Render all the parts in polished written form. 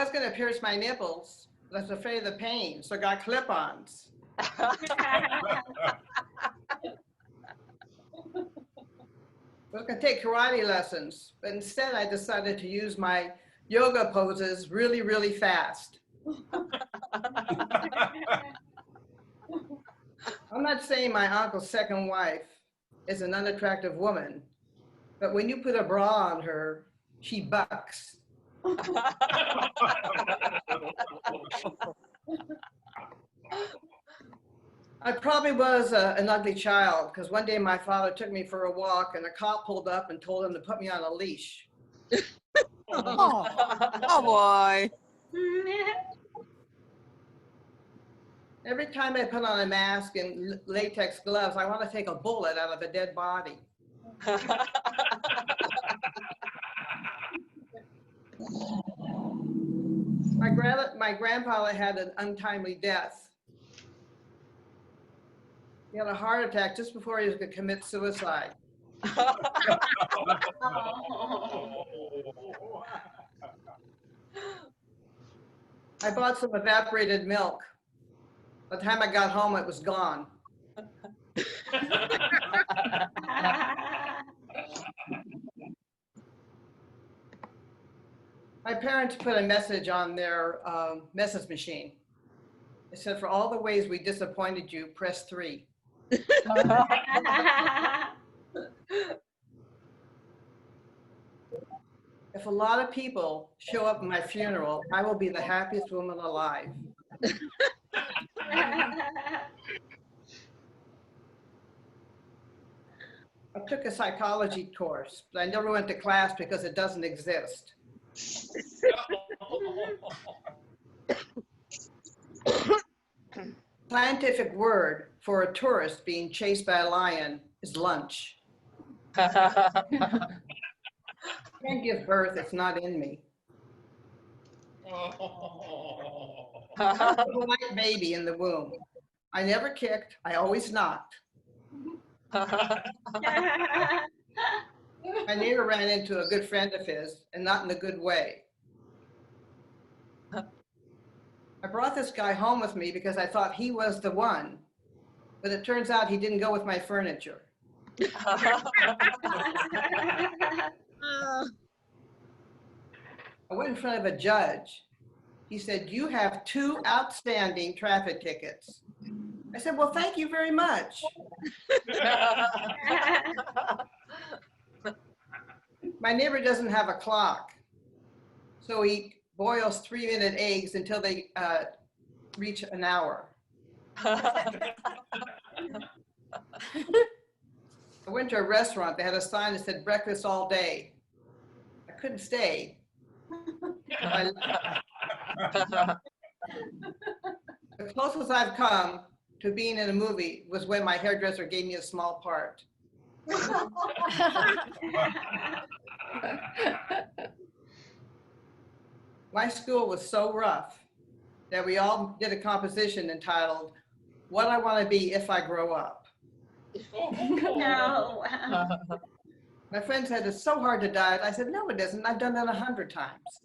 was going to pierce my nipples, but I was afraid of the pain, so I got clip-ons. I was going to take karate lessons, but instead I decided to use my yoga poses really, really fast. I'm not saying my uncle's second wife is an unattractive woman, but when you put a bra on her, she bucks. I probably was an ugly child because one day my father took me for a walk and a cop pulled up and told him to put me on a leash. Oh boy. Every time I put on a mask and latex gloves, I want to take a bullet out of a dead body. My grandfather had an untimely death. He had a heart attack just before he was going to commit suicide. I bought some evaporated milk. By the time I got home, it was gone. My parents put a message on their message machine. It said, for all the ways we disappointed you, press 3. If a lot of people show up at my funeral, I will be the happiest woman alive. I took a psychology course, but I never went to class because it doesn't exist. Scientific word for a tourist being chased by a lion is lunch. I can't give birth, it's not in me. I was a polite baby in the womb. I never kicked, I always knocked. My neighbor ran into a good friend of his, and not in a good way. I brought this guy home with me because I thought he was the one, but it turns out he didn't go with my furniture. I went in front of a judge. He said, you have 2 outstanding traffic tickets. I said, well, thank you very much. My neighbor doesn't have a clock, so he boils 3-minute eggs until they reach an hour. I went to a restaurant. They had a sign that said breakfast all day. I couldn't stay. The closest I've come to being in a movie was when my hairdresser gave me a small part. My school was so rough that we all did a composition entitled, What I Want to Be If I Grow Up. No. My friend said, it's so hard to diet. I said, no, it isn't. I've done that 100 times.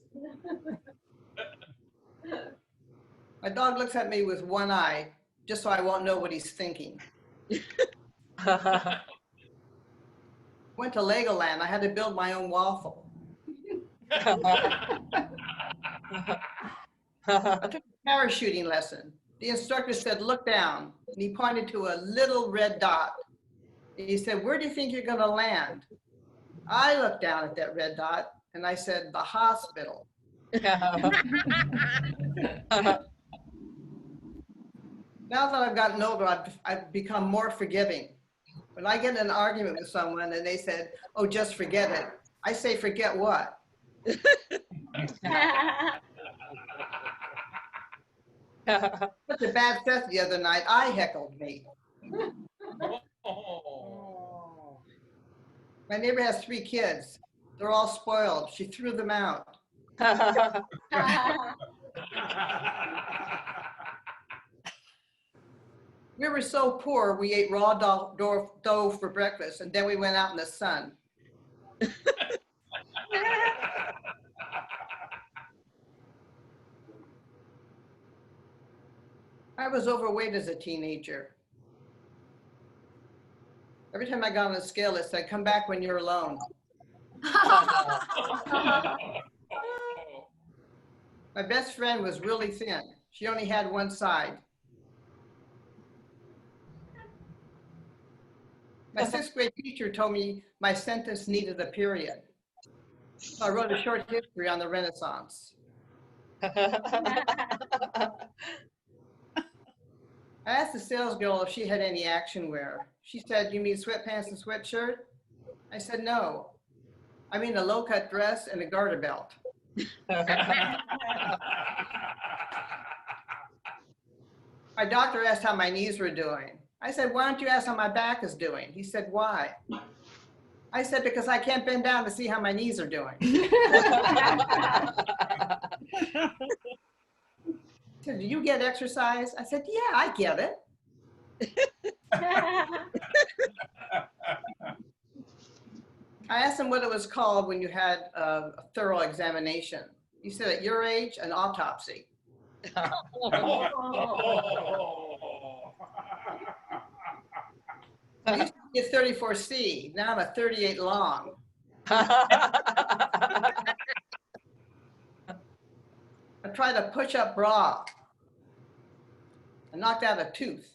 My dog looks at me with one eye, just so I won't know what he's thinking. Went to Legoland. I had to build my own waffle. I took a parachuting lesson. The instructor said, look down. And he pointed to a little red dot. And he said, where do you think you're going to land? I looked down at that red dot and I said, the hospital. Now that I've gotten older, I've become more forgiving. When I get in an argument with someone and they said, oh, just forget it, I say, forget what? Such a bad set the other night, I heckled me. My neighbor has 3 kids. They're all spoiled. She threw them out. We were so poor, we ate raw dough for breakfast, and then we went out in the sun. I was overweight as a teenager. Every time I got on the scale, it said, come back when you're alone. My best friend was really thin. She only had one side. My 6th grade teacher told me my sentence needed a period. So I wrote a short history on the Renaissance. I asked the sales girl if she had any action wear. She said, you mean sweatpants and sweatshirt? I said, no. I mean a low-cut dress and a garter belt. My doctor asked how my knees were doing. I said, why don't you ask how my back is doing? He said, why? I said, because I can't bend down to see how my knees are doing. He said, do you get exercise? I said, yeah, I get it. I asked him what it was called when you had a thorough examination. He said, at your age, an autopsy. I used to be a 34C, now I'm a 38 long. I tried a push-up bra. I knocked out a tooth.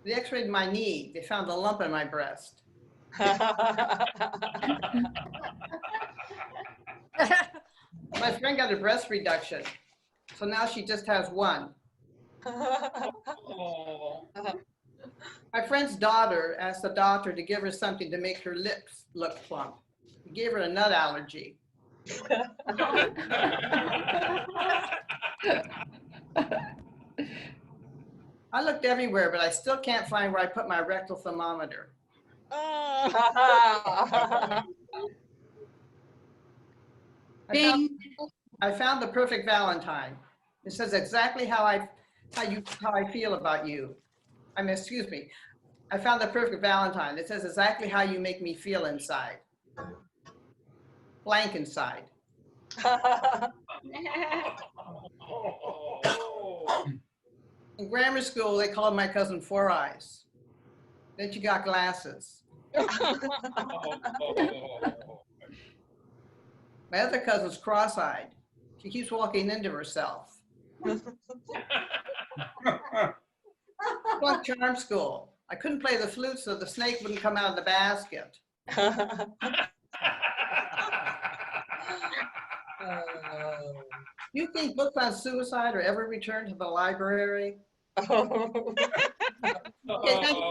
They x-rayed my knee. They found a lump in my breast. My friend got a breast reduction, so now she just has one. My friend's daughter asked the doctor to give her something to make her lips look plump. He gave her a nut allergy. I looked everywhere, but I still can't find where I put my rectal thermometer. I found the perfect Valentine. It says exactly how I feel about you. Excuse me. I found the perfect Valentine. It says exactly how you make me feel inside. Blank inside. In grammar school, they called my cousin Four Eyes. Then she got glasses. My other cousin's cross-eyed. She keeps walking into herself. Flunked charm school. I couldn't play the flute, so the snake wouldn't come out of the basket. You think books on suicide are ever returned to the library? Okay, thank you.